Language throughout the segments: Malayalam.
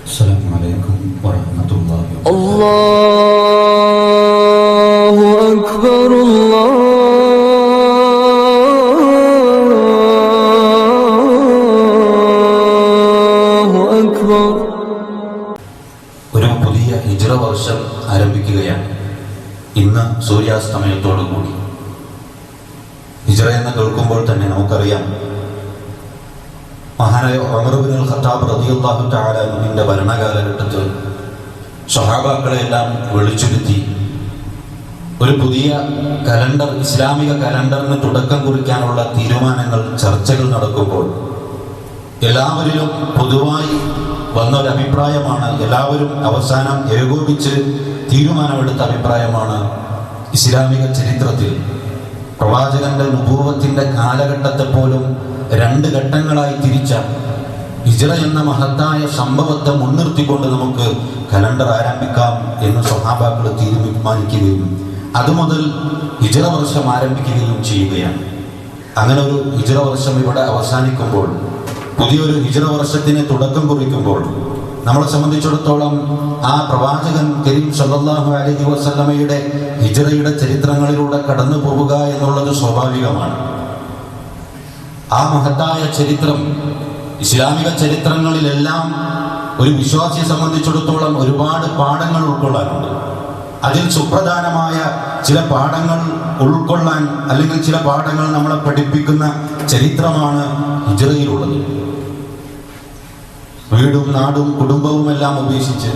السلام عليكم ورحمة الله وبركاته. الله أكبر الله أكبر. ഒരു പുതിയ ഹിജ്റ വർഷം ആരംഭിക്കുകയാണ്. ഇന്ന് സൂര്യാസ്തമയത്തോടുകൂടി ഹിജ്റ എന്ന് കേൾക്കുമ്പോൾ തന്നെ നമുക്കറിയാം, മഹാനായ ഉമർ ഇബ്നുൽ ഖത്താബ് റളിയല്ലാഹു തആല അൻഹുവിന്റെ ഭരണകാലഘട്ടത്തിൽ സ്വഹാബാക്കളെല്ലാം വിളിച്ചുരുത്തി ഒരു പുതിയ കലണ്ടർ, ഇസ്ലാമിക കലണ്ടറിന് തുടക്കം കുറിക്കാനുള്ള തീരുമാനങ്ങൾ, ചർച്ചകൾ നടക്കുമ്പോൾ എല്ലാവരിലും പൊതുവായി വന്നൊരഭിപ്രായമാണ്, എല്ലാവരും അവസാനം ഏകോപിച്ച് തീരുമാനമെടുത്ത അഭിപ്രായമാണ്, ഇസ്ലാമിക ചരിത്രത്തിൽ പ്രവാചകന്റെ നുബൂവത്തിന്റെ കാലഘട്ടത്തെ പോലും രണ്ട് ഘട്ടങ്ങളായി തിരിച്ച ഹിജ്റ എന്ന മഹത്തായ സംഭവത്തെ മുൻനിർത്തിക്കൊണ്ട് നമുക്ക് കലണ്ടർ ആരംഭിക്കാം എന്ന് സ്വഹാബാക്കൾ തീരുമാനിക്കുകയും അതുമുതൽ ഹിജ്റ വർഷം ആരംഭിക്കുകയും ചെയ്യുകയാണ്. അങ്ങനെ ഒരു ഹിജ്റ വർഷം ഇവിടെ അവസാനിക്കുമ്പോൾ, പുതിയൊരു ഹിജ്റ വർഷത്തിന് തുടക്കം കുറിക്കുമ്പോൾ നമ്മളെ സംബന്ധിച്ചിടത്തോളം ആ പ്രവാചകൻ കരീം സല്ലല്ലാഹു അലൈഹി വസല്ലമയുടെ ഹിജ്റയുടെ ചരിത്രങ്ങളിലൂടെ കടന്നു പോവുക എന്നുള്ളത് സ്വാഭാവികമാണ്. ആ മഹത്തായ ചരിത്രം, ഇസ്ലാമിക ചരിത്രങ്ങളിലെല്ലാം ഒരു വിശ്വാസിയെ സംബന്ധിച്ചിടത്തോളം ഒരുപാട് പാഠങ്ങൾ ഉൾക്കൊള്ളാനുണ്ട്. അതിൽ സുപ്രധാനമായ ചില പാഠങ്ങൾ ഉൾക്കൊള്ളാൻ, അല്ലെങ്കിൽ ചില പാഠങ്ങൾ നമ്മളെ പഠിപ്പിക്കുന്ന ചരിത്രമാണ് ഹിജ്റയിലുള്ളത്. വീടും നാടും കുടുംബവും എല്ലാം ഉപേക്ഷിച്ച്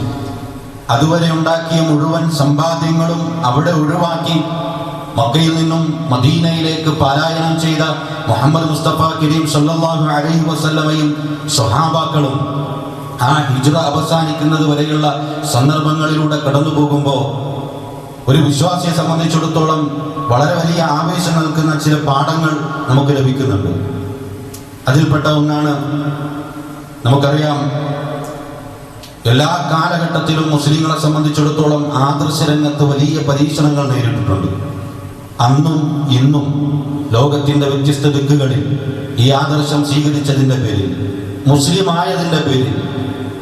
അതുവരെ ഉണ്ടാക്കിയ മുഴുവൻ സമ്പാദ്യങ്ങളും അവിടെ ഒഴിവാക്കി മക്കയിൽ നിന്നും മദീനയിലേക്ക് പലായനം ചെയ്ത മുഹമ്മദ് മുസ്തഫ കരീം സല്ലല്ലാഹു അലൈഹി വസല്ലമയും സ്വഹാബാക്കളും ആ ഹിജ്റ അവസാനിക്കുന്നത് വരെയുള്ള സന്ദർഭങ്ങളിലൂടെ കടന്നു പോകുമ്പോൾ ഒരു വിശ്വാസിയെ സംബന്ധിച്ചിടത്തോളം വളരെ വലിയ ആവേശം നൽകുന്ന ചില പാഠങ്ങൾ നമുക്ക് ലഭിക്കുന്നുണ്ട്. അതിൽപ്പെട്ട ഒന്നാണ്, നമുക്കറിയാം, എല്ലാ കാലഘട്ടത്തിലും മുസ്ലിങ്ങളെ സംബന്ധിച്ചിടത്തോളം ആദർശ രംഗത്ത് വലിയ പരീക്ഷണങ്ങൾ നേരിട്ടിട്ടുണ്ട്. അന്നും ഇന്നും ലോകത്തിന്റെ വ്യത്യസ്ത ദിക്കുകളിൽ ഈ ആദർശം സ്വീകരിച്ചതിന്റെ പേരിൽ, മുസ്ലിം ആയതിന്റെ പേരിൽ,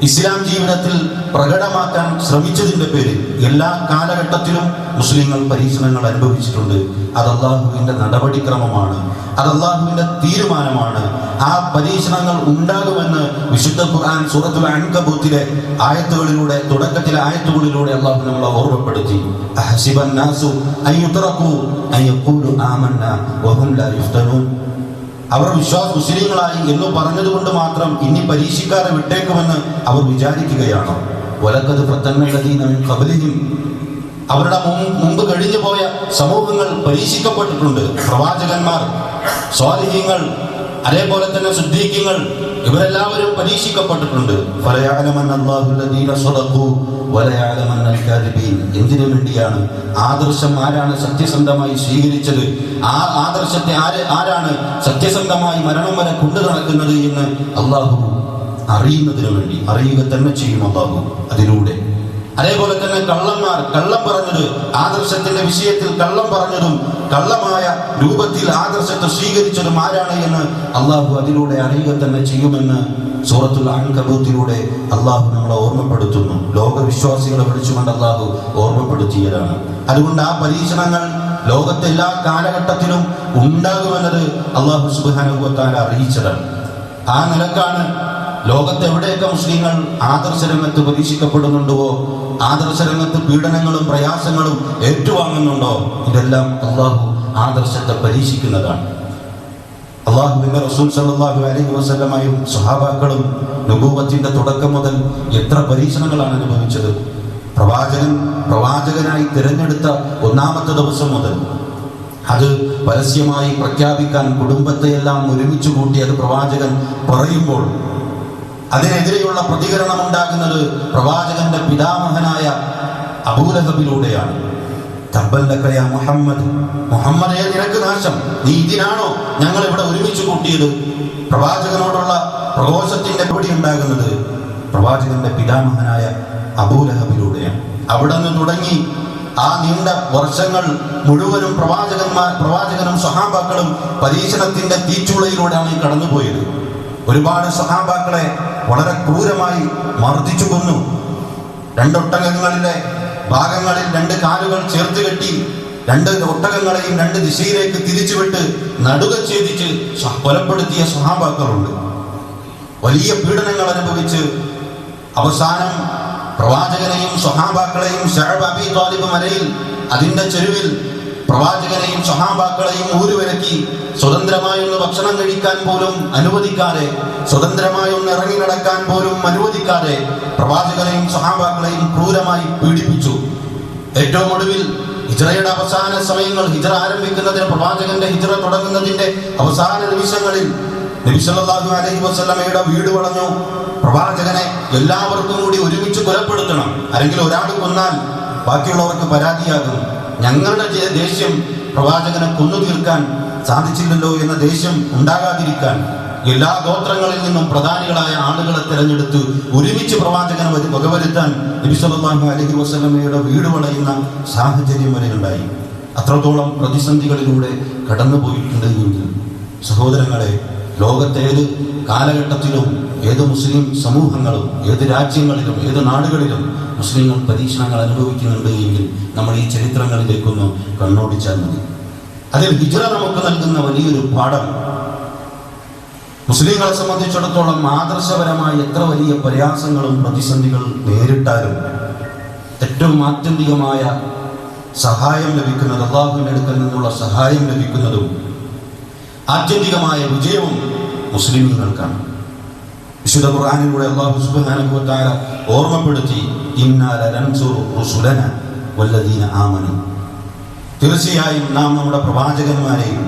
ഇസ്ലാം ജീവിതത്തിൽ പ്രകടമാക്കാൻ ശ്രമിച്ചതിന്റെ പേരിൽ എല്ലാ കാലഘട്ടത്തിലും മുസ്ലിങ്ങൾ പരീക്ഷണങ്ങൾ അനുഭവിച്ചിട്ടുണ്ട്. അത് അല്ലാഹുവിന്റെ നടപടിക്രമമാണ്, അത് അല്ലാഹുവിന്റെ തീരുമാനമാണ്. ആ പരീക്ഷണങ്ങൾ ഉണ്ടാകുമെന്ന് വിശുദ്ധ ഖുർആൻ സൂറത്തുൽ അൻകബൂത്തിലെ ആയത്തുകളിലൂടെ, തുടക്കത്തിലെ ആയത്തുകളിലൂടെ അല്ലാഹു നമ്മളെ ഓർമ്മപ്പെടുത്തി. അഹസിബൻ നാസു അൻ യുത്റകൂ അൻ യഖൂലു ആമന്നാ വഹും ലാ യുഫ്തനൂൻ. അവർ മുസ്ലിങ്ങളായി എന്ന് പറഞ്ഞതുകൊണ്ട് മാത്രം ഇനി പരീക്ഷിക്കാതെ വിട്ടേക്കുമെന്ന് അവർ വിചാരിക്കുകയാണോ? വലഖദ് ഫതന്ന അല്ലദീന മിൻ ഖബ്ലിഹിം. അവരുടെ മുമ്പ് കഴിഞ്ഞു പോയ സമൂഹങ്ങൾ പരീക്ഷിക്കപ്പെട്ടിട്ടുണ്ട്. പ്രവാചകന്മാർ, സ്വാലിഹീങ്ങൾ, അതേപോലെ തന്നെ സിദ്ദീഖീങ്ങൾ, ഇവരെല്ലാവരും പരീക്ഷിക്കപ്പെട്ടിട്ടുണ്ട്. ഫലയഅലമന്ന അല്ലാഹു അല്ലദീന സദഖൂ വലയഅലമന്ന അൽ-കാദിബീൻ. എന്തിനു വേണ്ടിയാണ്? ആദർശം ആരാണ് സത്യസന്ധമായി സ്വീകരിച്ചത്, ആ ആദർശത്തെ ആരാണ് സത്യസന്ധമായി മരണം വരെ കൊണ്ടു നടക്കുന്നത് എന്ന് അല്ലാഹു അറിയുന്നതിനു വേണ്ടി. അറിയുക തന്നെ ചെയ്യും അല്ലാഹു അതിലൂടെ. അതേപോലെ തന്നെ കള്ളന്മാർ കള്ളം പറഞ്ഞത്, ആദർശത്തിന്റെ വിഷയത്തിൽ കള്ളം പറഞ്ഞതും കള്ളമായ രൂപത്തിൽ ആദർശത്തെ സ്വീകരിച്ചതും ആരാണ് എന്ന് അള്ളാഹു അതിലൂടെ അറിയുക തന്നെ ചെയ്യുമെന്ന് സൂറത്തുൽ അൻകബൂത്തിലൂടെ അള്ളാഹു നമ്മളെ ഓർമ്മപ്പെടുത്തുന്നു. ലോകവിശ്വാസികളെ വിളിച്ചുകൊണ്ട് അള്ളാഹു ഓർമ്മപ്പെടുത്തിയതാണ്. അതുകൊണ്ട് ആ പരീക്ഷണങ്ങൾ ലോകത്തെ എല്ലാ കാലഘട്ടത്തിലും ഉണ്ടാകുമെന്നത് അള്ളാഹു സുബ്ഹാനഹു വ തആല അറിയിച്ചതാണ്. ആ നിലക്കാണ് ലോകത്ത് എവിടെയൊക്കെ മുസ്ലിങ്ങൾ ആദർശ രംഗത്ത് പരീക്ഷിക്കപ്പെടുന്നുണ്ടോ, ആദർശ രംഗത്ത് പീഡനങ്ങളും പ്രയാസങ്ങളും ഏറ്റുവാങ്ങുന്നുണ്ടോ, ഇതെല്ലാം അള്ളാഹു ആദർശത്തെ പരീക്ഷിക്കുന്നതാണ്. അള്ളാഹുവിന്റെ റസൂൽ സല്ലല്ലാഹു അലൈഹി വസല്ലമയും സ്വഹാബാക്കളും നുബുവത്തിന്റെ തുടക്കം മുതൽ എത്ര പരീക്ഷണങ്ങളാണ് അനുഭവിച്ചത്. പ്രവാചകനായി തിരഞ്ഞെടുത്ത ഒന്നാമത്തെ ദിവസം മുതൽ അത് പരസ്യമായി പ്രഖ്യാപിക്കാൻ കുടുംബത്തെയെല്ലാം ഒരുമിച്ച് കൂട്ടി അത് പ്രവാചകൻ പറയുമ്പോൾ അതിനെതിരെയുള്ള പ്രതികരണം ഉണ്ടാകുന്നത് പ്രവാചകന്റെ പിതാമഹനായ അബൂലഹബിലൂടെയാണ്. തബ്ബല്ലക മുഹമ്മദ്, മുഹമ്മദേ നിനക്ക് നാശം, നീ ഇതിനാണോ ഞങ്ങൾ ഇവിടെ ഒരുമിച്ച് കൂട്ടിയത്? പ്രവാചകനോടുള്ള പ്രഘോഷത്തിന്റെ പടി ഉണ്ടാകുന്നത് പ്രവാചകന്റെ പിതാമഹനായ അബൂലഹബിലൂടെയാണ്. അവിടെ നിന്ന് തുടങ്ങി ആ നീണ്ട വർഷങ്ങൾ മുഴുവനും പ്രവാചകനും സ്വഹാബാക്കളും പരീക്ഷണത്തിന്റെ തീച്ചൂളയിലൂടെയാണ് കടന്നുപോയത്. ഒരുപാട് സ്വഹാബാക്കളെ വളരെ ക്രൂരമായി മർദ്ദിച്ചു കൊന്നു. 2 ഒട്ടകങ്ങളിലെ ഭാഗങ്ങളിൽ 2 കാലുകൾ ചേർത്ത് കെട്ടി 2 ഒട്ടകങ്ങളെയും 2 ദിശയിലേക്ക് തിരിച്ചുവിട്ട് നടുക ഛേദിച്ച് കൊലപ്പെടുത്തിയ സ്വഹാബാക്കളുണ്ട്. വലിയ പീഡനങ്ങൾ അനുഭവിച്ച് അവസാനം പ്രവാചകനെയും സ്വഹാബാക്കളെയും ശഅബ് അബീ ത്വാലിബ് മലയിൽ അതിന്റെ ചെരുവിൽ പ്രവാചകനെയും സ്വഹാബാക്കളെയും ഊരുവിലക്കി സ്വതന്ത്രമായി ഒന്ന് ഭക്ഷണം കഴിക്കാൻ പോലും അനുവദിക്കാതെ, സ്വതന്ത്രമായി ഒന്ന് ഇറങ്ങി നടക്കാൻ പോലും അനുവദിക്കാതെ പ്രവാചകനെയും സ്വഹാബാക്കളെയും ക്രൂരമായി പീഡിപ്പിച്ചു. ഏറ്റവും ഒടുവിൽ ഹിജ്റയുടെ അവസാന സമയങ്ങൾ, ഹിജ്റ ആരംഭിക്കുന്നതിന്, പ്രവാചകന്റെ ഹിജ്റ തുടങ്ങുന്നതിന്റെ അവസാന നിമിഷങ്ങളിൽ നബി സല്ലല്ലാഹു അലൈഹി വസല്ലമയുടെ വീട് വളഞ്ഞു. പ്രവാചകനെ എല്ലാവർക്കും കൂടി ഒരുമിച്ച് കൊലപ്പെടുത്തണം. ആരെങ്കിലും ഒരാൾ കൊന്നാൽ ബാക്കിയുള്ളവർക്ക് പരാതിയാകും. ഞങ്ങളുടെ ദേഷ്യം പ്രവാചകനെ കൊന്നു തീർക്കാൻ സാധിച്ചില്ലല്ലോ എന്ന ദേഷ്യം ഉണ്ടാകാതിരിക്കാൻ എല്ലാ ഗോത്രങ്ങളിൽ നിന്നും പ്രധാനികളായ ആളുകളെ തിരഞ്ഞെടുത്ത് ഒരുമിച്ച് പ്രവാചകനെ വകവരുത്താൻ നബി സല്ലല്ലാഹു അലൈഹി വസല്ലമയുടെ വീട് വളയുന്ന സാഹചര്യം വരെ ഉണ്ടായി. അത്രത്തോളം പ്രതിസന്ധികളിലൂടെ കടന്നുപോയിട്ടുണ്ട് എങ്കിൽ സഹോദരങ്ങളെ, ലോകത്തേത് കാലഘട്ടത്തിലും ഏത് മുസ്ലിം സമൂഹങ്ങളും ഏത് രാജ്യങ്ങളിലും ഏത് നാടുകളിലും മുസ്ലിങ്ങൾ പരീക്ഷണങ്ങൾ അനുഭവിക്കുന്നുണ്ട് എങ്കിൽ നമ്മൾ ഈ ചരിത്രങ്ങളിലേക്കൊന്ന് കണ്ണോടിച്ചാൽ മതി. അതിൽ ഹിജ്റ നമുക്ക് നൽകുന്ന വലിയൊരു പാഠം, മുസ്ലിങ്ങളെ സംബന്ധിച്ചിടത്തോളം ആദർശപരമായി എത്ര വലിയ പ്രയാസങ്ങളും പ്രതിസന്ധികൾ നേരിട്ടാലും ഏറ്റവും ആത്യന്തികമായ സഹായം ലഭിക്കുന്നത്, അല്ലാഹുവിന്റെ അടുക്കൽ നിന്നുള്ള സഹായം ലഭിക്കുന്നതും ആത്യന്തികമായ വിജയവും മുസ്ലിമീങ്ങൾക്കാണ്. വിശുദ്ധ ഖുർആനിലൂടെ അല്ലാഹു സുബ്ഹാനഹു വ തആല ഓർമ്മപ്പെടുത്തി, ഇന്നാ ലനൻസുറു റുസുലന വല്ലദീന ആമനു, തീർച്ചയായും നാം നമ്മുടെ പ്രവാചകന്മാരെയും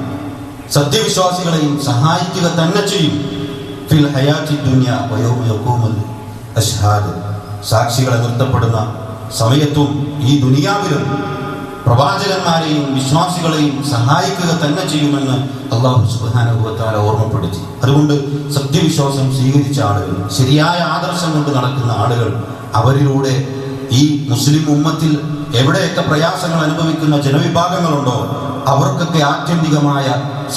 സത്യവിശ്വാസികളെയും സഹായിക്കുക തന്നെ ചെയ്യും. ഫിൽ ഹയാത്തി ദുനിയ വയൗമ യഖൂമുൽ അശ്ഹാദ്, സാക്ഷികളെ നിർത്തപ്പെടുന്ന സമയത്തും ഈ ദുനിയാവിലും പ്രവാചകന്മാരെയും വിശ്വാസികളെയും സഹായിക്കുക തന്നെ ചെയ്യുമെന്ന് അല്ലാഹു സുബ്ഹാനഹു വ തആല ഓർമ്മപ്പെടുത്തി. അതുകൊണ്ട് സത്യവിശ്വാസം സ്വീകരിച്ച ആളുകൾ, ശരിയായ ആദർശം കൊണ്ട് നടക്കുന്ന ആളുകൾ, അവരിലൂടെ ഈ മുസ്ലിം ഉമ്മത്തിൽ എവിടെയൊക്കെ പ്രയാസങ്ങൾ അനുഭവിക്കുന്ന ജനവിഭാഗങ്ങളുണ്ടോ അവർക്കൊക്കെ ആത്യന്തികമായ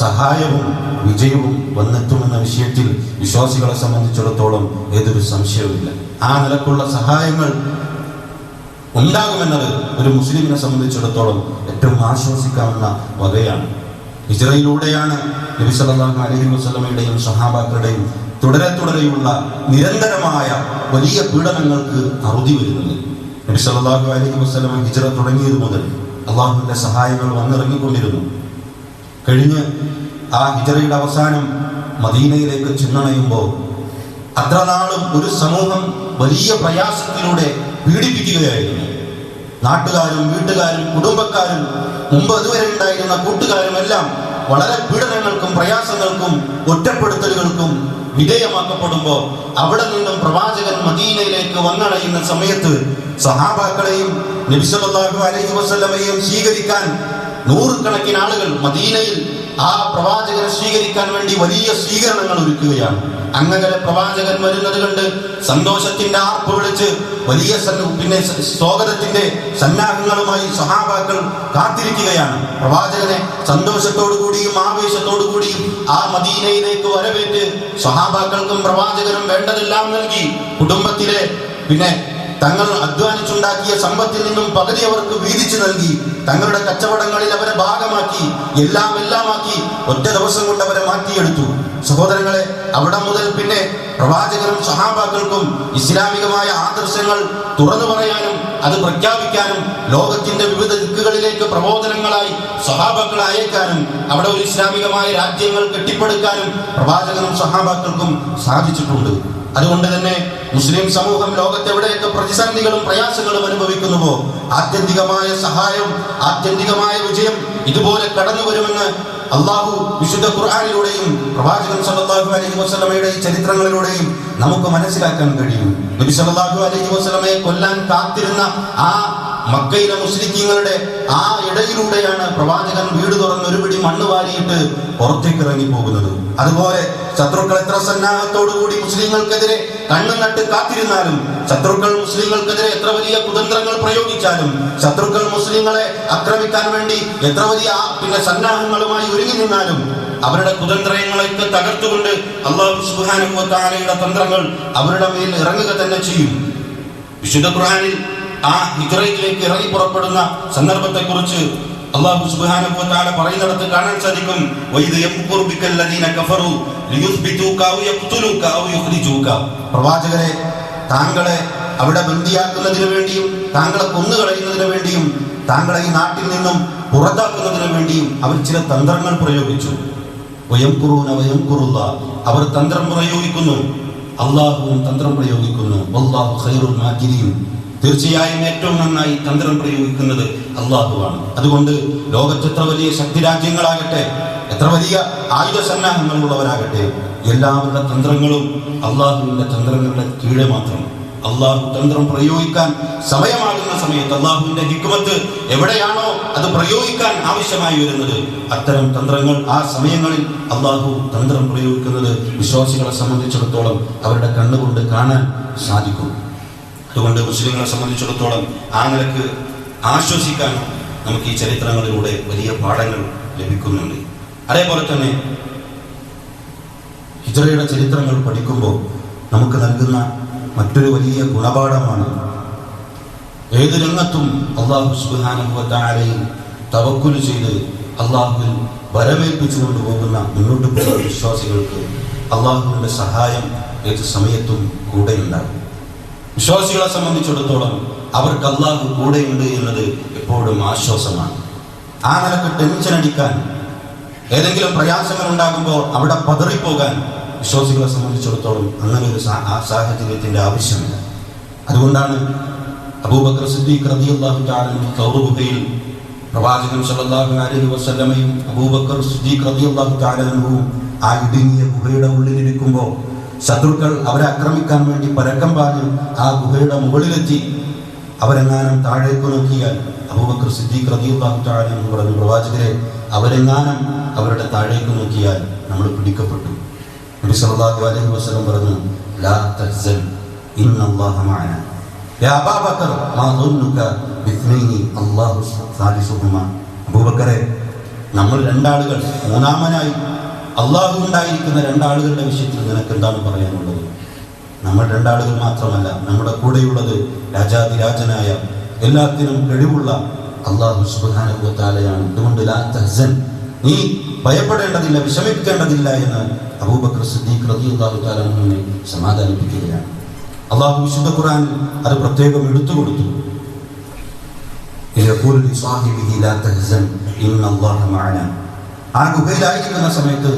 സഹായവും വിജയവും വന്നെത്തുമെന്ന വിഷയത്തിൽ വിശ്വാസികളെ സംബന്ധിച്ചിടത്തോളം ഏതൊരു സംശയവുമില്ല. ആ നിലക്കുള്ള സഹായങ്ങൾ ഉണ്ടാകുമെന്നത് ഒരു മുസ്ലിമിനെ സംബന്ധിച്ചിടത്തോളം ഏറ്റവും ആശ്വസിക്കാവുന്ന വകയാണ്. ഹിജ്റയിലൂടെയാണ് നബി സല്ലല്ലാഹു അലൈഹി വസല്ലമയുടെയും സ്വഹാബാക്കളുടെയും തുടരെയുള്ള നിരന്തരമായ വലിയ പീഡനങ്ങൾക്ക് അറുതി വരുന്നത്. നബി സല്ലല്ലാഹു അലൈഹി വസല്ലമ ഹിജ്റ തുടങ്ങിയത് മുതൽ അള്ളാഹുവിന്റെ സഹായങ്ങൾ വന്നിറങ്ങിക്കൊണ്ടിരുന്നു. കഴിഞ്ഞ് ആ ഹിജ്റയുടെ അവസാനം മദീനയിലേക്ക് ചെന്നണയുമ്പോൾ അത്ര നാളും ഒരു സമൂഹം വലിയ പ്രയാസത്തിലൂടെ പീഡിപ്പിക്കുകയായിരുന്നു. നാട്ടുകാരും വീട്ടുകാരും കുടുംബക്കാരും മുമ്പ് അതുവരെ ഉണ്ടായിരുന്ന കൂട്ടുകാരും എല്ലാം വളരെ പീഡനങ്ങൾക്കും പ്രയാസങ്ങൾക്കും ഒറ്റപ്പെടുത്തലുകൾക്കും വിധേയമാക്കപ്പെടുമ്പോൾ അവിടെ നിന്നും പ്രവാചകൻ മദീനയിലേക്ക് വന്നണയുന്ന സമയത്ത് സഹാബാക്കളെയും നബി സല്ലല്ലാഹു അലൈഹി വസല്ലമയെയും സ്വീകരിക്കാൻ നൂറുകണക്കിന് ആളുകൾ മദീനയിൽ ആ പ്രവാചകനെ സ്വീകരിക്കാൻ വേണ്ടി വലിയ സ്വീകരണങ്ങൾ ഒരുക്കുകയാണ്. അങ്ങനെ പ്രവാചകൻ വരുന്നത് കണ്ട് സന്തോഷത്തിന്റെ ആർപ്പ് വിളിച്ച് വലിയ സ്വാഗതത്തിന്റെ സന്നാഹങ്ങളുമായി സഹാബാക്കൾ കാത്തിരിക്കുകയാണ്. പ്രവാചകനെ സന്തോഷത്തോടു കൂടിയും ആവേശത്തോടു കൂടിയും ആ മദീനയിലേക്ക് വരവേറ്റ് സഹാബാക്കൾക്കും പ്രവാചകനും വേണ്ടതെല്ലാം നൽകി. കുടുംബത്തിലെ തങ്ങൾ അധ്വാനിച്ചുണ്ടാക്കിയ സമ്പത്തിൽ നിന്നും പകുതി അവർക്ക് വീതിച്ചു നൽകി. തങ്ങളുടെ കച്ചവടങ്ങളിൽ അവരെ ഭാഗമാക്കി, എല്ലാമാക്കി ഒറ്റ ദിവസം കൊണ്ട് അവരെ മാറ്റിയെടുത്തു. സഹോദരങ്ങളെ, അവിടെ മുതൽ പിന്നെ പ്രവാചകനും സഹാബാക്കൾക്കും ഇസ്ലാമികമായ ആദർശങ്ങൾ തുറന്നു പറയാനും അത് പ്രഖ്യാപിക്കാനും ലോകത്തിന്റെ വിവിധ ദിക്കുകളിലേക്ക് പ്രബോധനങ്ങളായി സഹാബാക്കളെ അയക്കാനും അവിടെ ഒരു ഇസ്ലാമികമായ രാജ്യങ്ങൾ കെട്ടിപ്പടുക്കാനും പ്രവാചകനും സഹാബാക്കൾക്കും സാധിച്ചിട്ടുണ്ട്. അതുകൊണ്ട് തന്നെ മുസ്ലിം സമൂഹം ലോകത്തെവിടെയൊക്കെ പ്രതിസന്ധികളും പ്രയാസങ്ങളും അനുഭവിക്കുന്നുവോ ആത്യന്തികമായ സഹായം, ആത്യന്തികമായ വിജയം ഇതുപോലെ കടന്നു വരുമെന്ന് അള്ളാഹു വിശുദ്ധ ഖുർആനിലൂടെയും പ്രവാചകൻ സല്ലല്ലാഹു അലൈഹി വസല്ലമയുടെ ചരിത്രങ്ങളിലൂടെയും നമുക്ക് മനസ്സിലാക്കാൻ കഴിയും. നബി സല്ലല്ലാഹു അലൈഹി വസല്ലമയെ കൊല്ലാൻ കാത്തിരുന്ന ആ മക്കയിലെ മുസ്ലിമീങ്ങളുടെ ആ ഇടയിലൂടെയാണ് പ്രവാചകൻ വീട് തുറന്ന് ഒരു പിടി മണ്ണ് വാരിയിട്ട് പുറത്തേക്ക് ഇറങ്ങി പോകുന്നത്. അതുപോലെ ശത്രുക്കൾ എത്ര സന്നാഹത്തോടുകൂടി മുസ്ലിങ്ങൾക്കെതിരെ കണ്ണു നട്ട് കാത്തിരുന്നാലും, ശത്രുക്കൾ മുസ്ലിങ്ങൾക്കെതിരെ എത്ര വലിയ കുതന്ത്രങ്ങൾ പ്രയോഗിച്ചാലും, ശത്രുക്കൾ മുസ്ലിങ്ങളെ ആക്രമിക്കാൻ വേണ്ടി എത്ര വലിയ സന്നാഹങ്ങളുമായി ഒരുങ്ങി നിന്നാലും അവരുടെ കുതന്ത്രങ്ങളൊക്കെ തകർത്തുകൊണ്ട് അല്ലാഹു സുബ്ഹാനഹു വ തആലയുടെ തന്ത്രങ്ങൾ അവരുടെ മേൽ ഇറങ്ങുക തന്നെ ചെയ്യും. വിശുദ്ധ ഖുർആനിൽ ആ ഹിജ്റയിലേക്ക് ഇറങ്ങി പുറപ്പെടുന്ന സന്ദർഭത്തെക്കുറിച്ച് അല്ലാഹു സുബ്ഹാനഹു വ തആല പറയുന്നിടത്ത് കാണാൻ സാധിക്കും, വൈദ യംകുറു ബിക്കല്ലദീന കഫറു ലിയുസ്ബിതുക ഔ യഖ്തുലുക ഔ യുഖ്രിജൂക. പ്രവാചകരെ, താങ്കളെ അവിടെ ബന്ദിയാക്കുന്നതിന് വേണ്ടിയും താങ്കളെ കൊന്നുകളയുന്നതിന് വേണ്ടിയും താങ്കളെ ഈ നാട്ടിൽ നിന്നും പുറത്താക്കുന്നതിന് വേണ്ടിയും അവർ ചില തന്ത്രങ്ങൾ പ്രയോഗിച്ചു. വയംകുറൂന വയംകുറുല്ലാഹ്, അവർ തന്ത്രം പ്രയോഗിക്കുന്നു, അല്ലാഹുവും തന്ത്രം പ്രയോഗിക്കുന്നു. വല്ലാഹു ഖൈറുൽ മാകിരീൻ, തീർച്ചയായും ഏറ്റവും നന്നായി തന്ത്രം പ്രയോഗിക്കുന്നത് അല്ലാഹുവാണ്. അതുകൊണ്ട് ലോകത്ത് എത്ര വലിയ ശക്തി രാജ്യങ്ങളാകട്ടെ, എത്ര വലിയ ആയുധ സന്നാഹങ്ങളുള്ളവരാകട്ടെ, എല്ലാവരുടെ തന്ത്രങ്ങളും അല്ലാഹുവിന്റെ തന്ത്രങ്ങളുടെ കീഴെ മാത്രം. അല്ലാഹു തന്ത്രം പ്രയോഗിക്കാൻ സമയമാകുന്ന സമയത്ത് അല്ലാഹുവിന്റെ ഹിക്മത്ത് എവിടെയാണോ അത് പ്രയോഗിക്കാൻ ആവശ്യമായി വരുന്നത്, അത്തരം തന്ത്രങ്ങൾ ആ സമയങ്ങളിൽ അല്ലാഹു തന്ത്രം പ്രയോഗിക്കുന്നത് വിശ്വാസികളെ സംബന്ധിച്ചിടത്തോളം അവരുടെ കണ്ണുകൊണ്ട് കാണാൻ സാധിക്കും. അതുകൊണ്ട് മുസ്ലിങ്ങളെ സംബന്ധിച്ചിടത്തോളം ആ നിലക്ക് ആശ്വസിക്കാനും നമുക്ക് ഈ ചരിത്രങ്ങളിലൂടെ വലിയ പാഠങ്ങൾ ലഭിക്കുന്നുണ്ട്. അതേപോലെ തന്നെ ഹിജ്റയുടെ ചരിത്രങ്ങൾ പഠിക്കുമ്പോൾ നമുക്ക് നൽകുന്ന മറ്റൊരു വലിയ ഗുണപാഠമാണ്, ഏത് രംഗത്തും അല്ലാഹു സുബ്ഹാനഹു വ തആലയിൽ തവക്കുൽ ചെയ്ത് അല്ലാഹുവിൽ വരവേൽപ്പിച്ചു കൊണ്ടുപോകുന്ന മുന്നോട്ട് പോകുന്ന വിശ്വാസികൾക്ക് അല്ലാഹുവിന്റെ സഹായം ഏത് സമയത്തും കൂടെയുണ്ടാകും. വിശ്വാസികളെ സംബന്ധിച്ചിടത്തോളം അവർക്ക് അല്ലാഹു കൂടെയുണ്ട് എന്നത് എപ്പോഴും ആശ്വാസമാണ്. ആ നിലക്ക് ടെൻഷൻ അടിക്കാൻ, ഏതെങ്കിലും പ്രയാസങ്ങൾ ഉണ്ടാകുമ്പോൾ അവിടെ പതറിപ്പോകാൻ വിശ്വാസികളെ സംബന്ധിച്ചിടത്തോളം അങ്ങനെ ഒരു സാഹചര്യത്തിന്റെ ആവശ്യമില്ല. അതുകൊണ്ടാണ് അബൂബക്കർ സിദ്ദീഖ് റളിയല്ലാഹു തആല തൗർ ഗുഹയിൽ പ്രവാചകൻ സല്ലല്ലാഹു അലൈഹി വസല്ലമയും അബൂബക്കർ സിദ്ദീഖ് റളിയല്ലാഹു തആല ആ ഇടുങ്ങിയ ഗുഹയുടെ ഉള്ളിലിരിക്കുമ്പോൾ ശത്രുക്കൾ അവരെ ആക്രമിക്കാൻ വേണ്ടി പരക്കം പാഞ്ഞ് ആ ഗുഹയുടെ മുകളിലെത്തി അവരെങ്ങാനും താഴേക്ക് നോക്കിയാൽ അബൂബക്കർ സിദ്ദീഖ് റളിയല്ലാഹു തആല പറഞ്ഞു, പ്രവാചകരെ, അവരെങ്ങാനും അവരുടെ താഴേക്ക് നോക്കിയാൽ നമ്മൾ പിടിക്കപ്പെട്ടു. നബി സല്ലല്ലാഹു അലൈഹി വസല്ലം പറഞ്ഞു, ലാ തഹ്സൻ ഇന്നല്ലാഹ മഅനാ യാ അബൂബക്കർ മാ ദുന്നുക ബിത്നൈനി അല്ലാഹു സാലിസുഹുമാ. അബൂബക്കറെ, നമ്മൾ രണ്ടാളുകൾ, മൂന്നാമനായി അല്ലാഹു ഉണ്ടായിരിക്കുന്ന രണ്ടാളുകളുടെ വിഷയത്തിൽ നിനക്ക് എന്താണ് പറയാനുള്ളത്? നമ്മൾ രണ്ടാളുകൾ മാത്രമല്ല, നമ്മുടെ കൂടെയുള്ളത് രാജാതിരാജനായ എല്ലാത്തിനും കഴിവുള്ള അല്ലാഹു സുബ്ഹാനഹു വ തആലയാണ്. അതുകൊണ്ട് ലാ തഹ്സൻ, നീ ഭയപ്പെടേണ്ടതില്ല, വിഷമിക്കേണ്ടതില്ല എന്ന് അബൂബക്കർ സിദ്ദീഖ് റളിയല്ലാഹു തആല അൻഹുവിനെ സമാധാനിപ്പിക്കുകയാണ്. അല്ലാഹു വിശുദ്ധ ഖുർആൻ അത് പ്രത്യേകം എടുത്തു കൊടുത്തു. യഖൂലു ലിസ്വാഹിബിഹി ലാ തഹ്സൻ ഇന്നല്ലാഹ മഅനാ. ആ ഗുഹയിലായിരിക്കുന്ന സമയത്ത്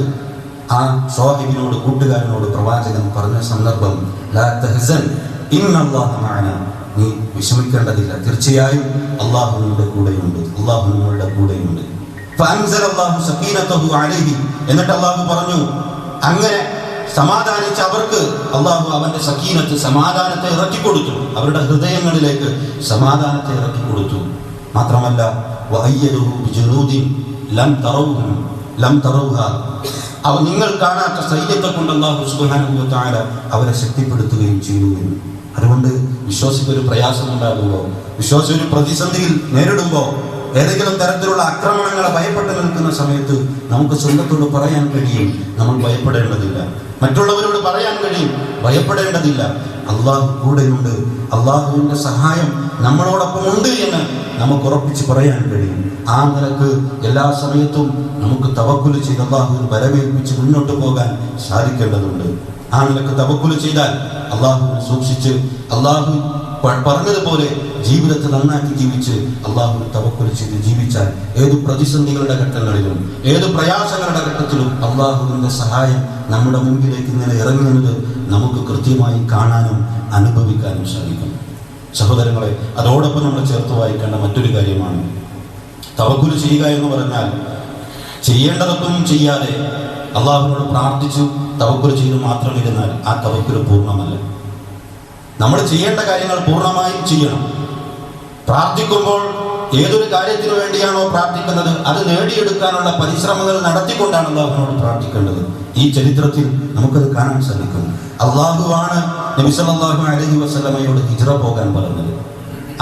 ആ സ്വാഹിബിനോട്, കൂട്ടുകാരനോട് പ്രവാചകൻ പറഞ്ഞ സന്ദർഭം, ലാ തഹ്സൻ ഇന്നല്ലാഹ മഅനാ, നീ വിഷമിക്കേണ്ടതില്ല, തീർച്ചയായും അല്ലാഹു നമ്മുടെ കൂടെയുണ്ട്, അല്ലാഹു നമ്മുടെ കൂടെയുണ്ട്. ഫഅൻസലല്ലാഹു സകീനതഹു അലൈഹി, എന്നിട്ട് അല്ലാഹു പറഞ്ഞു, അങ്ങനെ സമാധാനിച്ച അവർക്ക് അല്ലാഹു അവന്റെ സക്കീനത്ത്, സമാധാനത്തെ ഇറക്കി കൊടുത്തു, അവരുടെ ഹൃദയങ്ങളിലേക്ക് സമാധാനത്തെ ഇറക്കി കൊടുത്തു. മാത്രമല്ല വഅയ്യദഹു ബിജുനൂദിൻ ലം തറൗഹ, അവർ നിങ്ങൾ കാണാത്ത സൈന്യത്തെ കൊണ്ട് അല്ലാഹു സുബ്ഹാനഹു വ തആല അവരെ ശക്തിപ്പെടുത്തുകയും ചെയ്തു. അതുകൊണ്ട് വിശ്വാസിക്ക് ഒരു പ്രയാസം ഉണ്ടാകുമ്പോൾ, വിശ്വാസി ഒരു പ്രതിസന്ധിയിൽ നേരിടുമ്പോൾ, ഏതെങ്കിലും തരത്തിലുള്ള ആക്രമണങ്ങളെ ഭയപ്പെട്ട് നിൽക്കുന്ന സമയത്ത് നമുക്ക് സ്വന്തത്തോട് പറയാൻ കഴിയും, നമ്മൾ ഭയപ്പെടേണ്ടതില്ല. മറ്റുള്ളവരോട് പറയാൻ കഴിയും, ഭയപ്പെടേണ്ടതില്ല, അല്ലാഹു കൂടെയുണ്ട്, അല്ലാഹുവിന്റെ സഹായം നമ്മളോടൊപ്പം ഉണ്ട് എന്ന് നമുക്ക് ഉറപ്പിച്ച് പറയാൻ കഴിയും. ആ നിലക്ക് എല്ലാ സമയത്തും നമുക്ക് തവക്കുൽ ചെയ്ത് അല്ലാഹുവിൽ വരവേൽപ്പിച്ച് മുന്നോട്ട് പോകാൻ സാധിക്കേണ്ടതുണ്ട്. ആ നിലക്ക് തവക്കുൽ ചെയ്താൽ, അല്ലാഹുവിനെ സൂക്ഷിച്ച് അല്ലാഹു പറഞ്ഞതുപോലെ ജീവിതത്തെ നന്നാക്കി ജീവിച്ച് അല്ലാഹുവിൽ തവക്കുൽ ചെയ്ത് ജീവിച്ചാൽ ഏത് പ്രതിസന്ധികളുടെ ഘട്ടങ്ങളിലും ഏത് പ്രയാസങ്ങളുടെ ഘട്ടത്തിലും അല്ലാഹുവിന്റെ സഹായം നമ്മുടെ മുമ്പിലേക്ക് ഇങ്ങനെ ഇറങ്ങുന്നത് നമുക്ക് കൃത്യമായി കാണാനും അനുഭവിക്കാനും സാധിക്കും. സഹോദരങ്ങളെ, അതോടൊപ്പം നമ്മൾ ചേർത്ത് വായിക്കേണ്ട മറ്റൊരു കാര്യമാണ്, തവക്കുൽ ചെയ്യുക എന്ന് പറഞ്ഞാൽ ചെയ്യേണ്ടതൊന്നും ചെയ്യാതെ അല്ലാഹുവിനോട് പ്രാർത്ഥിച്ചു തവക്കുൽ ചെയ്ത് മാത്രം ഇരുന്നാൽ ആ തവക്കുൽ പൂർണ്ണമല്ല. നമ്മൾ ചെയ്യേണ്ട കാര്യങ്ങൾ പൂർണ്ണമായും ചെയ്യണം. പ്രാർത്ഥിക്കുമ്പോൾ ഏതൊരു കാര്യത്തിനു വേണ്ടിയാണോ പ്രാർത്ഥിക്കുന്നത് അത് നേടിയെടുക്കാനുള്ള പരിശ്രമങ്ങൾ നടത്തിക്കൊണ്ടാണ് അല്ലാഹുവിനോട് പ്രാർത്ഥിക്കേണ്ടത്. ഈ ചരിത്രത്തിൽ നമുക്കത് കാണാൻ സാധിക്കും. അല്ലാഹുവാണ് നബി സല്ലല്ലാഹു അലൈഹി വസല്ലമയോട് ഹിജ്റ പോകാൻ പറഞ്ഞത്.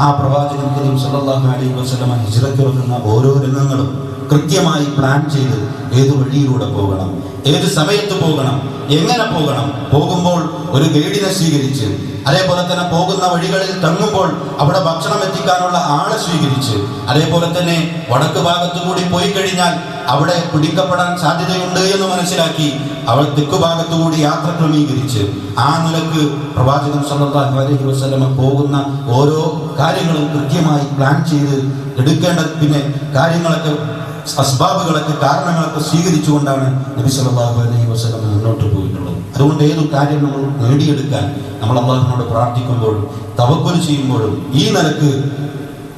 ആ പ്രവാചകൻ കരീം സല്ലല്ലാഹു അലൈഹി വസല്ലമ ഹിജ്റയ്ക്ക് ഇറങ്ങുന്ന ഓരോ രംഗങ്ങളും കൃത്യമായി പ്ലാൻ ചെയ്ത് ഏത് വഴിയിലൂടെ പോകണം, ഏത് സമയത്ത് പോകണം, എങ്ങനെ പോകണം, പോകുമ്പോൾ ഒരു ഗൈഡിനെ സ്വീകരിച്ച്, അതേപോലെ തന്നെ പോകുന്ന വഴികളിൽ തങ്ങുമ്പോൾ അവിടെ ഭക്ഷണം എത്തിക്കാനുള്ള ആളെ സ്വീകരിച്ച്, അതേപോലെ തന്നെ വടക്ക് ഭാഗത്തു കൂടി പോയി കഴിഞ്ഞാൽ അവിടെ പിടിക്കപ്പെടാൻ സാധ്യതയുണ്ട് എന്ന് മനസ്സിലാക്കി അവൾ തെക്കു ഭാഗത്തുകൂടി യാത്ര ക്രമീകരിച്ച് ആ നിലക്ക് പ്രവാചകൻ സല്ലല്ലാഹു അലൈഹി വസല്ലം പോകുന്ന ഓരോ കാര്യങ്ങളും കൃത്യമായി പ്ലാൻ ചെയ്ത് എടുക്കേണ്ട, പിന്നെ കാര്യങ്ങളൊക്കെ അസ്ബാബുകളൊക്കെ കാരണങ്ങളൊക്കെ സ്വീകരിച്ചുകൊണ്ടാണ് നബി സല്ലല്ലാഹു അലൈഹി വസല്ലം മുന്നോട്ട് പോയിട്ടുള്ളത്. അതുകൊണ്ട് ഏതു കാര്യം നമ്മൾ നേടിയെടുക്കാൻ നമ്മൾ അല്ലാഹുവിനോട് പ്രാർത്ഥിക്കുമ്പോഴും തവക്കുൽ ചെയ്യുമ്പോഴും ഈ നിലക്ക്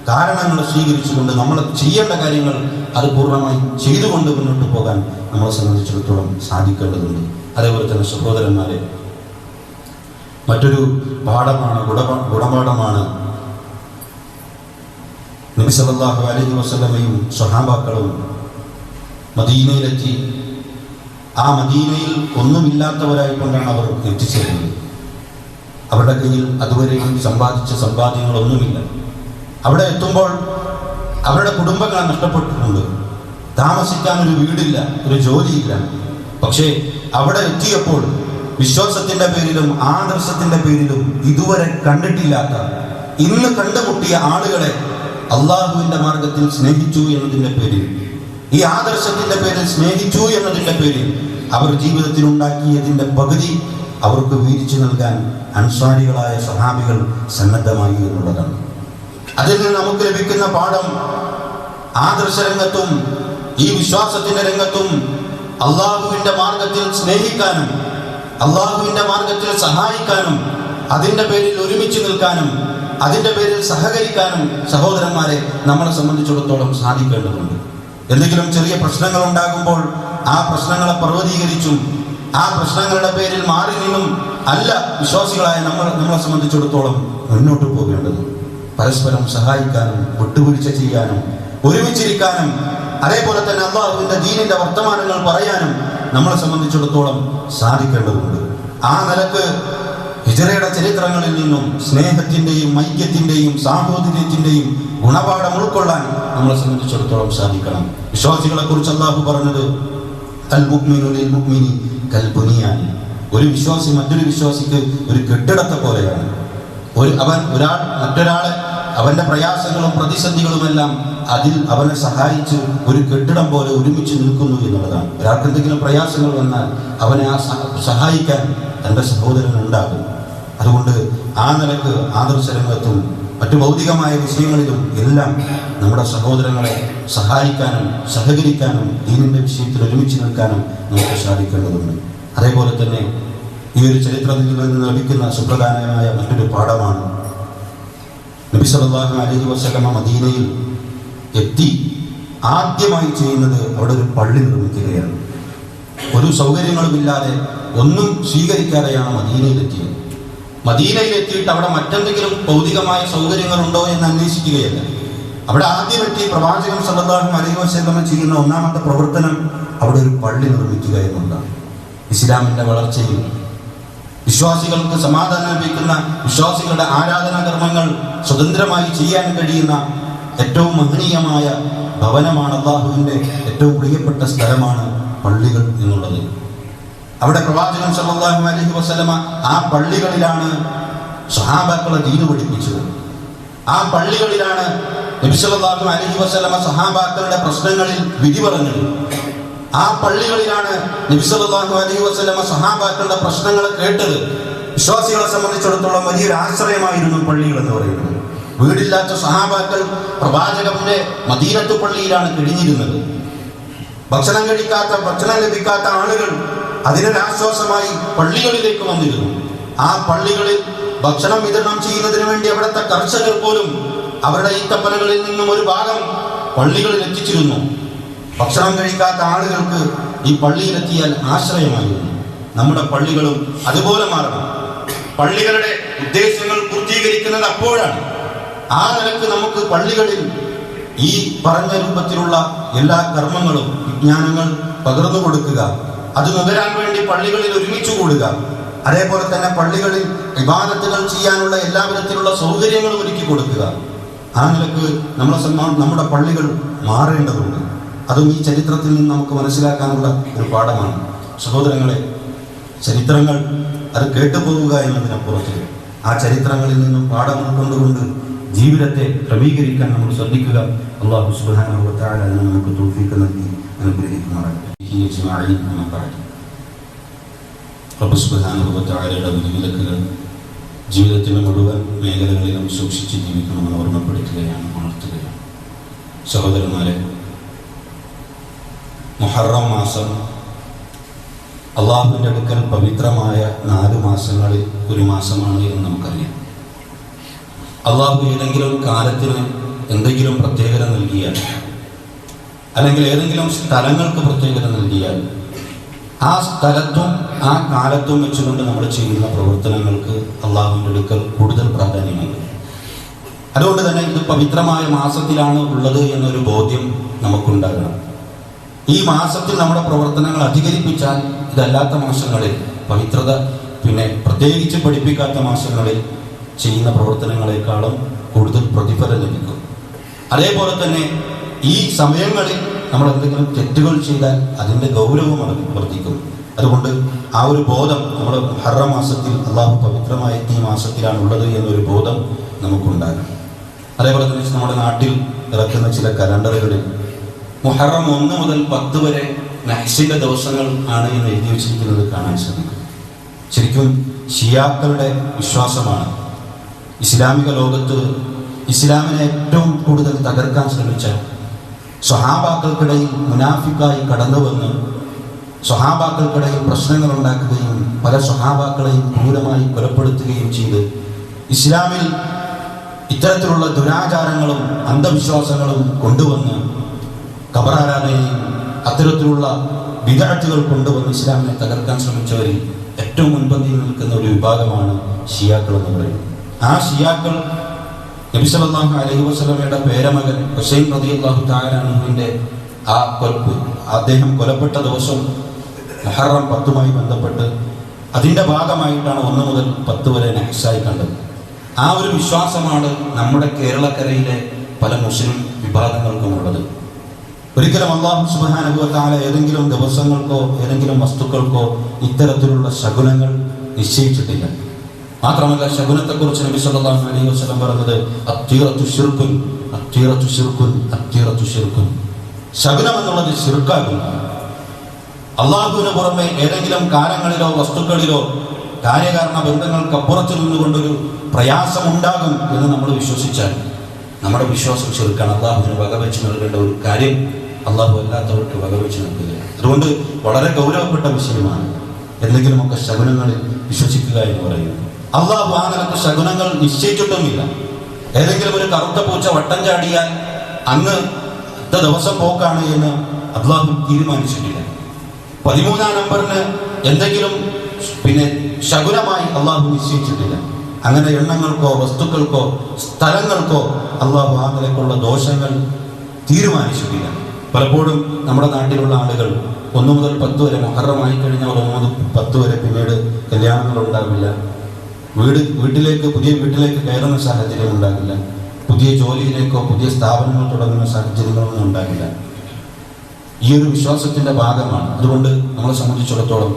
കാരണങ്ങൾ സ്വീകരിച്ചുകൊണ്ട് നമ്മൾ ചെയ്യേണ്ട കാര്യങ്ങൾ അത് പൂർണ്ണമായി ചെയ്തുകൊണ്ട് മുന്നോട്ട് പോകാൻ നമ്മളെ സംബന്ധിച്ചിടത്തോളം സാധിക്കേണ്ടതുണ്ട്. അതേപോലെ തന്നെ സഹോദരന്മാരെ, മറ്റൊരു പാഠമാണ്, ഗുണപാഠമാണ് നബി സല്ലല്ലാഹു അലൈഹി വസല്ലമയും സ്വഹാബാക്കളും മദീനയിലെത്തി. ആ മദീനയിൽ ഒന്നുമില്ലാത്തവരായിക്കൊണ്ടാണ് അവർ എത്തിച്ചേരുന്നത്. അവരുടെ കയ്യിൽ അതുവരെയും സമ്പാദിച്ച സമ്പാദ്യങ്ങളൊന്നുമില്ല. അവിടെ എത്തുമ്പോൾ അവരുടെ കുടുംബങ്ങളെ നഷ്ടപ്പെട്ടിട്ടുണ്ട്. താമസിക്കാൻ ഒരു വീടില്ല, ഒരു ജോലിയില്ല. പക്ഷേ അവിടെ എത്തിയപ്പോൾ വിശ്വാസത്തിന്റെ പേരിലും ആദർശത്തിന്റെ പേരിലും ഇതുവരെ കണ്ടിട്ടില്ലാത്ത, ഇന്ന് കണ്ടുമുട്ടിയ ആളുകളെ അള്ളാഹുവിന്റെ മാർഗത്തിൽ സ്നേഹിച്ചു എന്നതിന്റെ പേരിൽ, ഈ ആദർശത്തിന്റെ പേരിൽ സ്നേഹിച്ചു എന്നതിന്റെ പേരിൽ അവർ ജീവിതത്തിൽ ഉണ്ടാക്കിയതിന്റെ പകുതി അവർക്ക് വീതിച്ചു നൽകാൻ അൻസാരികളായ സ്വഹാബികൾ സന്നദ്ധമായി എന്നുള്ളതാണ്. അതിൽ നിന്ന് നമുക്ക് ലഭിക്കുന്ന പാഠം, ആദർശ രംഗത്തും ഈ വിശ്വാസത്തിന്റെ രംഗത്തും അള്ളാഹുവിന്റെ മാർഗത്തിൽ സ്നേഹിക്കാനും അള്ളാഹുവിന്റെ മാർഗത്തിൽ സഹായിക്കാനും അതിന്റെ പേരിൽ ഒരുമിച്ച് നിൽക്കാനും അതിന്റെ പേരിൽ സഹകരിക്കാനും സഹോദരന്മാരെ നമ്മളെ സംബന്ധിച്ചിടത്തോളം സാധിക്കേണ്ടതുണ്ട്. എന്തെങ്കിലും ചെറിയ പ്രശ്നങ്ങൾ ഉണ്ടാകുമ്പോൾ ആ പ്രശ്നങ്ങളെ പർവ്വതീകരിച്ചും ആ പ്രശ്നങ്ങളുടെ പേരിൽ മാറി നിന്നും അല്ല വിശ്വാസികളായ നമ്മളെ സംബന്ധിച്ചിടത്തോളം മുന്നോട്ട് പോകേണ്ടത്. പരസ്പരം സഹായിക്കാനും വിട്ടുവീഴ്ച ചെയ്യാനും ഒരുമിച്ചിരിക്കാനും അതേപോലെ തന്നെ അള്ളാഹുവിന്റെ ദീനിന്റെ വർത്തമാനങ്ങൾ പറയാനും നമ്മളെ സംബന്ധിച്ചിടത്തോളം സാധിക്കേണ്ടതുണ്ട്. ആ നിലക്ക് ഹിജ്റയുടെ ചരിത്രങ്ങളിൽ നിന്നും സ്നേഹത്തിന്റെയും ഐക്യത്തിന്റെയും സാഹോദര്യത്തിന്റെയും ഗുണപാഠം ഉൾക്കൊള്ളാൻ നമ്മളെ സംബന്ധിച്ചിടത്തോളം സാധിക്കണം. വിശ്വാസികളെ കുറിച്ച് അല്ലാഹു പറഞ്ഞത് അൽ മുഅ്മിനു ലിൽ മുഅ്മിനി കൽ ബുനിയാൻ, ഒരു വിശ്വാസി മറ്റൊരു വിശ്വാസിക്ക് ഒരു കെട്ടിടത്തെ പോലെയാണ്. ഒരാൾ മറ്റൊരാളെ അവന്റെ പ്രയാസങ്ങളും പ്രതിസന്ധികളുമെല്ലാം അതിൽ അവനെ സഹായിച്ച് ഒരു കെട്ടിടം പോലെ ഒരുമിച്ച് നിൽക്കുന്നു എന്നുള്ളതാണ്. ഒരാൾക്ക് എന്തെങ്കിലും പ്രയാസങ്ങൾ വന്നാൽ അവനെ സഹായിക്കാൻ തൻ്റെ സഹോദരൻ ഉണ്ടാകും. അതുകൊണ്ട് ആ നിലക്ക് ആദർശ രംഗത്തും മറ്റു ഭൗതികമായ വിഷയങ്ങളിലും എല്ലാം നമ്മുടെ സഹോദരങ്ങളെ സഹായിക്കാനും സഹകരിക്കാനും ദീനിന്റെ വിഷയത്തിൽ ഒരുമിച്ച് നിൽക്കാനും നമുക്ക് സാധിക്കേണ്ടതുണ്ട്. അതേപോലെ തന്നെ ഈ ഒരു ചരിത്രത്തിൽ നിന്ന് ലഭിക്കുന്ന സുപ്രധാനമായ മറ്റൊരു പാഠമാണ്, നബി സല്ലല്ലാഹു അലൈഹി വസല്ലം മദീനയിൽ എത്തി ആദ്യമായി ചെയ്യുന്നത് അവിടെ ഒരു പള്ളി നിർമ്മിക്കുകയാണ്. ഒരു സൗകര്യങ്ങളുമില്ലാതെ ഒന്നും സ്വീകരിക്കാതെയാണ് മദീനയിലെത്തിയത്. മദീനയിലെത്തിയിട്ട് അവിടെ മറ്റെന്തെങ്കിലും ഭൗതികമായ സൗകര്യങ്ങളുണ്ടോ എന്ന് അന്വേഷിക്കുകയല്ല. അവിടെ ആദ്യമെത്തി പ്രവാചകൻ സല്ലല്ലാഹു അലൈഹി വസല്ലം ചെയ്യുന്ന ഒന്നാമത്തെ പ്രവർത്തനം അവിടെ ഒരു പള്ളി നിർമ്മിക്കുക എന്നുള്ളതാണ്. ഇസ്ലാമിന്റെ വളർച്ചയിൽ വിശ്വാസികൾക്ക് സമാധാനം ലഭിക്കുന്ന, വിശ്വാസികളുടെ ആരാധനാ കർമ്മങ്ങൾ സ്വതന്ത്രമായി ചെയ്യാൻ കഴിയുന്ന ഏറ്റവും മഹനീയമായ ഭവനമാണ്, അല്ലാഹുവിന്റെ ഏറ്റവും പ്രിയപ്പെട്ട സ്ഥലമാണ് പള്ളികൾ എന്നുള്ളത്. അവിടെ പ്രവാചകൻ സല്ലല്ലാഹു അലൈഹി വസല്ലമ ആ പള്ളികളിലാണ് സ്വഹാബാക്കളെ ദീന് പഠിപ്പിച്ചത്. ആ പള്ളികളിലാണ് നബി സല്ലല്ലാഹു അലൈഹി വസല്ലമ സ്വഹാബാക്കളുടെ പ്രശ്നങ്ങളിൽ വിധി പറഞ്ഞത്. ആ പള്ളികളിലാണ് നബി സല്ലല്ലാഹു അലൈഹി വസല്ലമ സ്വഹാബാക്കളുടെ പ്രശ്നങ്ങളെ കേട്ടത്. വിശ്വാസികളെ സംബന്ധിച്ചിടത്തോളം വലിയൊരു ആശ്രയമായിരുന്നു പള്ളികൾ എന്ന് പറയുന്നത്. വീടില്ലാത്ത സ്വഹാബാക്കൾ പ്രവാചകന്റെ മദീനത്തു പള്ളിയിലാണ് കഴിഞ്ഞിരുന്നത്. ഭക്ഷണം ലഭിക്കാത്ത ആളുകൾ അതിനൊരാശ്വാസമായി പള്ളികളിലേക്ക് വന്നിരുന്നു. ആ പള്ളികളിൽ ഭക്ഷണം വിതരണം ചെയ്യുന്നതിന് വേണ്ടി അവിടുത്തെ കർഷകർ പോലും അവരുടെ ഈത്തപ്പനകളിൽ നിന്നും ഒരു ഭാഗം പള്ളികളിൽ എത്തിച്ചിരുന്നു. ഭക്ഷണം കഴിക്കാത്ത ആളുകൾക്ക് ഈ പള്ളിയിലെത്തിയാൽ ആശ്രയമായിരുന്നു. നമ്മുടെ പള്ളികളും അതുപോലെ മാറണം. പള്ളികളുടെ ഉദ്ദേശങ്ങൾ പൂർത്തീകരിക്കുന്നത് അപ്പോഴാണ്. ആ നിലക്ക് നമുക്ക് പള്ളികളിൽ ഈ പറഞ്ഞ രൂപത്തിലുള്ള എല്ലാ കർമ്മങ്ങളും വിജ്ഞാനങ്ങൾ പകർന്നു കൊടുക്കുക, അത് നുകരാൻ വേണ്ടി പള്ളികളിൽ ഒരുമിച്ച് കൂടുക, അതേപോലെ തന്നെ പള്ളികളിൽ ഇബാദത്തുകൾ ചെയ്യാനുള്ള എല്ലാ വിധത്തിലുള്ള സൗകര്യങ്ങളും ഒരുക്കി കൊടുക്കുക. ആ നിലക്ക് നമ്മുടെ പള്ളികൾ മാറേണ്ടതുണ്ട്. അതും ഈ ചരിത്രത്തിൽ നിന്ന് നമുക്ക് മനസ്സിലാക്കാനുള്ള ഒരു പാഠമാണ്. സഹോദരങ്ങളെ, ചരിത്രങ്ങൾ അത് കേട്ടുപോവുക എന്നതിനപ്പുറത്ത് ആ ചരിത്രങ്ങളിൽ നിന്നും പാഠം ഉൾക്കൊണ്ടുകൊണ്ട് ജീവിതത്തെ ക്രമീകരിക്കാൻ നമ്മൾ ശ്രദ്ധിക്കുക. അല്ലാഹു സുബ്ഹാനഹു വ തആല നമുക്ക് തൗഫീഖ് നൽകി അനുഗ്രഹിക്കുമാറാകട്ടെ. റബ്ബ് സുബ്ഹാനഹു വ തആലയുടെ വിധിവിലക്കുകൾ ജീവിതത്തിൻ്റെ മുഴുവൻ മേഖലകളിലും സൂക്ഷിച്ച് ജീവിക്കണമെന്ന് ഓർമ്മപ്പെടുത്തുകയാണ്, ഉണർത്തുകയാണ്. സഹോദരന്മാരെ, മുഹറം മാസം അള്ളാഹുവിൻ്റെ അടുക്കൽ പവിത്രമായ 4 മാസങ്ങളിൽ ഒരു മാസമാണ് എന്ന് നമുക്കറിയാം. അള്ളാഹു ഏതെങ്കിലും കാലത്തിന് എന്തെങ്കിലും പ്രത്യേകത നൽകിയാൽ, അല്ലെങ്കിൽ ഏതെങ്കിലും സ്ഥലങ്ങൾക്ക് പ്രത്യേകത നൽകിയാൽ, ആ സ്ഥലത്തും ആ കാലത്തും വെച്ചുകൊണ്ട് നമ്മൾ ചെയ്യുന്ന പ്രവർത്തനങ്ങൾക്ക് അള്ളാഹുവിൻ്റെ അടുക്കൽ കൂടുതൽ പ്രാധാന്യമുണ്ട്. അതുകൊണ്ട് തന്നെ ഇത് പവിത്രമായ മാസത്തിലാണ് ഉള്ളത് എന്നൊരു ബോധ്യം നമുക്കുണ്ടാകണം. ഈ മാസത്തിൽ നമ്മുടെ പ്രവർത്തനങ്ങൾ അധികരിപ്പിച്ചാൽ ഇതല്ലാത്ത മാസങ്ങളിൽ, പവിത്രത പ്രത്യേകിച്ച് പഠിപ്പിക്കാത്ത മാസങ്ങളിൽ ചെയ്യുന്ന പ്രവർത്തനങ്ങളെക്കാളും കൂടുതൽ പ്രതിഫലം ലഭിക്കും. അതേപോലെ തന്നെ ഈ സമയങ്ങളിൽ നമ്മൾ എന്തെങ്കിലും തെറ്റുകൾ ചെയ്താൽ അതിൻ്റെ ഗൗരവം വർദ്ധിക്കും. അതുകൊണ്ട് ആ ഒരു ബോധം നമ്മൾ മുഹറം മാസത്തിൽ, അള്ളാഹു പവിത്രമായ ഈ മാസത്തിലാണുള്ളത് എന്നൊരു ബോധം നമുക്കുണ്ടാകണം. അതേപോലെ തന്നെ നമ്മുടെ നാട്ടിൽ ഇറക്കുന്ന ചില കലണ്ടറുകളിൽ മുഹറം 1 മുതൽ 10 വരെ നഹ്സിന്റെ ദിവസങ്ങൾ ആണ് എന്ന് എഴുതി വെച്ചിരിക്കുന്നത് കാണാൻ സാധിക്കും. ശരിക്കും ഷിയാക്കളുടെ വിശ്വാസമാണ്. ഇസ്ലാമിക ലോകത്ത് ഇസ്ലാമിനെ ഏറ്റവും കൂടുതൽ തകർക്കാൻ ശ്രമിച്ച, സ്വഹാബാക്കൾക്കിടയിൽ മുനാഫിക്കായി കടന്നു വന്ന് സ്വഹാബാക്കൾക്കിടയിൽ പ്രശ്നങ്ങൾ ഉണ്ടാക്കുകയും പല സ്വഹാബാക്കളെയും ക്രൂരമായി കൊലപ്പെടുത്തുകയും ചെയ്ത് ഇസ്ലാമിൽ ഇത്തരത്തിലുള്ള ദുരാചാരങ്ങളും അന്ധവിശ്വാസങ്ങളും കൊണ്ടുവന്ന് ഖബറാരാധനയും അത്തരത്തിലുള്ള ബിദ്അത്തുകൾ കൊണ്ടുവന്ന് ഇസ്ലാമിനെ തകർക്കാൻ ശ്രമിച്ചവരിൽ ഏറ്റവും മുൻപന്തിയിൽ നിൽക്കുന്ന ഒരു വിഭാഗമാണ് ഷിയാക്കൾ എന്ന് പറയുന്നത്. ആ ഷിയാക്കൾ നബി സല്ലല്ലാഹു അലൈഹി വസല്ലമയുടെ പേരമകൻ ഹുസൈൻ റളിയല്ലാഹു തആല അൻഹുവിന്റെ അദ്ദേഹം കൊലപ്പെട്ട ദിവസം മുഹറം 10മായി ബന്ധപ്പെട്ട് അതിൻ്റെ ഭാഗമായിട്ടാണ് 1 മുതൽ 10 വരെ നഹ്സായി കണ്ടത്. ആ ഒരു വിശ്വാസമാണ് നമ്മുടെ കേരളക്കരയിലെ പല മുസ്ലിം വിഭാഗങ്ങൾക്കും ഉള്ളത്. ഒരിക്കലും അല്ലാഹു സുബ്ഹാനഹു വ തആല ഏതെങ്കിലും ദിവസങ്ങൾക്കോ ഏതെങ്കിലും വസ്തുക്കൾക്കോ ഇത്തരത്തിലുള്ള ശകുനങ്ങൾ നിശ്ചയിച്ചിട്ടില്ല. മാത്രമല്ല, ശകുനത്തെക്കുറിച്ച് നബി സല്ലല്ലാഹു അലൈഹി വസല്ലം പറഞ്ഞത് അത്തീറത്തു ശിർകുൻ, അത്തീറത്തു ശിർകുൻ, അത്തീറത്തു ശിർകുൻ. ശകുനം എന്നുള്ളത് ശിർക്കാകും. അള്ളാഹുവിന് പുറമെ ഏതെങ്കിലും കാലങ്ങളിലോ വസ്തുക്കളിലോ കാര്യകാരണ ബന്ധങ്ങൾക്കപ്പുറത്ത് നിന്നുകൊണ്ടൊരു പ്രയാസമുണ്ടാകും എന്ന് നമ്മൾ വിശ്വസിച്ചാൽ നമ്മുടെ വിശ്വാസം ശിർക്കാണ്. അള്ളാഹുവിന് വകവെച്ച് നൽകേണ്ട ഒരു കാര്യം അള്ളാഹു അല്ലാത്തവർക്ക് വകവെച്ച് നൽകുകയാണ്. അതുകൊണ്ട് വളരെ ഗൗരവപ്പെട്ട വിഷയമാണ് എന്തെങ്കിലുമൊക്കെ ശകുനങ്ങളിൽ വിശ്വസിക്കുക എന്ന് പറയുന്നത്. അള്ളാഹു ആ നിലക്ക് ശകുനങ്ങൾ നിശ്ചയിച്ചിട്ടുമില്ല. ഏതെങ്കിലും ഒരു കറുത്ത പൂച്ച വട്ടം ചാടിയാൽ അന്ന് ദിവസം പോക്കാണ് എന്ന് അള്ളാഹു തീരുമാനിച്ചിട്ടില്ല. 13-ാം നമ്പറിന് എന്തെങ്കിലും ശകുനമായി അള്ളാഹു നിശ്ചയിച്ചിട്ടില്ല. അങ്ങനെ എണ്ണങ്ങൾക്കോ വസ്തുക്കൾക്കോ സ്ഥലങ്ങൾക്കോ അള്ളാഹു ആ നിലക്കുള്ള ദോഷങ്ങൾ തീരുമാനിച്ചിട്ടില്ല. പലപ്പോഴും നമ്മുടെ നാട്ടിലുള്ള ആളുകൾ 1 മുതൽ 10 വരെ മുഹറമായി കഴിഞ്ഞാൽ 1 മുതൽ 10 വരെ പിന്നീട് കല്യാണങ്ങൾ ഉണ്ടാവില്ല, പുതിയ വീട്ടിലേക്ക് കയറുന്ന സാഹചര്യം ഉണ്ടാകില്ല, പുതിയ ജോലിയിലേക്കോ പുതിയ സ്ഥാപനങ്ങൾ തുടങ്ങുന്ന സാഹചര്യങ്ങളൊന്നും ഉണ്ടാകില്ല. ഈ ഒരു വിശ്വാസത്തിൻ്റെ ഭാഗമാണ്. അതുകൊണ്ട് നമ്മളെ സംബന്ധിച്ചിടത്തോളം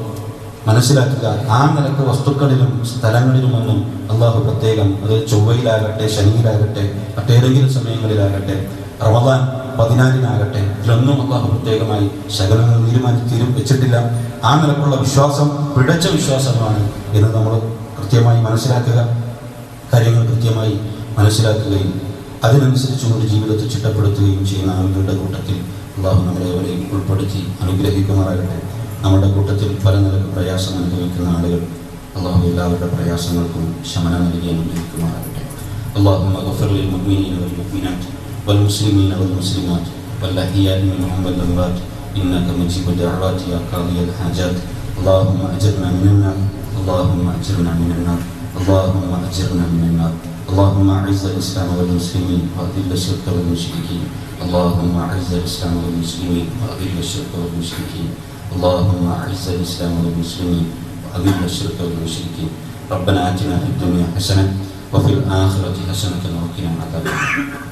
മനസ്സിലാക്കുക, ആ നിലക്ക് വസ്തുക്കളിലും സ്ഥലങ്ങളിലുമൊന്നും അള്ളാഹു പ്രത്യേകം, അത് ചൊവ്വയിലാകട്ടെ ശനിയിലാകട്ടെ മറ്റേതെങ്കിലും സമയങ്ങളിലാകട്ടെ റമദാൻ 14-നാകട്ടെ, ഇതിലൊന്നും അള്ളാഹു പ്രത്യേകമായി ശകലങ്ങൾ വെച്ചിട്ടില്ല. ആ നിലക്കുള്ള വിശ്വാസം പിഴച്ച വിശ്വാസമാണ് എന്ന് നമ്മൾ കൃത്യമായി മനസ്സിലാക്കുക, കാര്യങ്ങൾ കൃത്യമായി മനസ്സിലാക്കുകയും അതിനനുസരിച്ചുകൊണ്ട് ജീവിതത്തെ ചിട്ടപ്പെടുത്തുകയും ചെയ്യുന്ന ആളുകളുടെ കൂട്ടത്തിൽ അള്ളാഹു നമ്മളെവരെയും ഉൾപ്പെടുത്തി അനുഗ്രഹിക്കുമാറാകട്ടെ. നമ്മുടെ കൂട്ടത്തിൽ പല നിലക്ക് പ്രയാസം അനുഭവിക്കുന്ന ആളുകൾ അള്ളാഹു എല്ലാവരുടെ പ്രയാസങ്ങൾക്കും ശമനം നൽകി അനുഗ്രഹിക്കുമാറാകട്ടെ. اللهم اغفر للمؤمنين والمؤمنات والمسلمين والمسلمات والأحياء منهم والأموات إنك مجيب الدعوات يا قاضي الحاجات. اللهم أجرنا من النار، اللهم أجرنا من النار، اللهم أجرنا من النار. اللهم أعز الإسلام والمسلمين وأذل الشرك والمشركين. اللهم أعز الإسلام والمسلمين وأذل الشرك والمشركين. اللهم أعز الإسلام والمسلمين وأذل الشرك والمشركين. ربنا آتنا في الدنيا حسنة وفي الآخرة حسنة وقنا عذاب النار.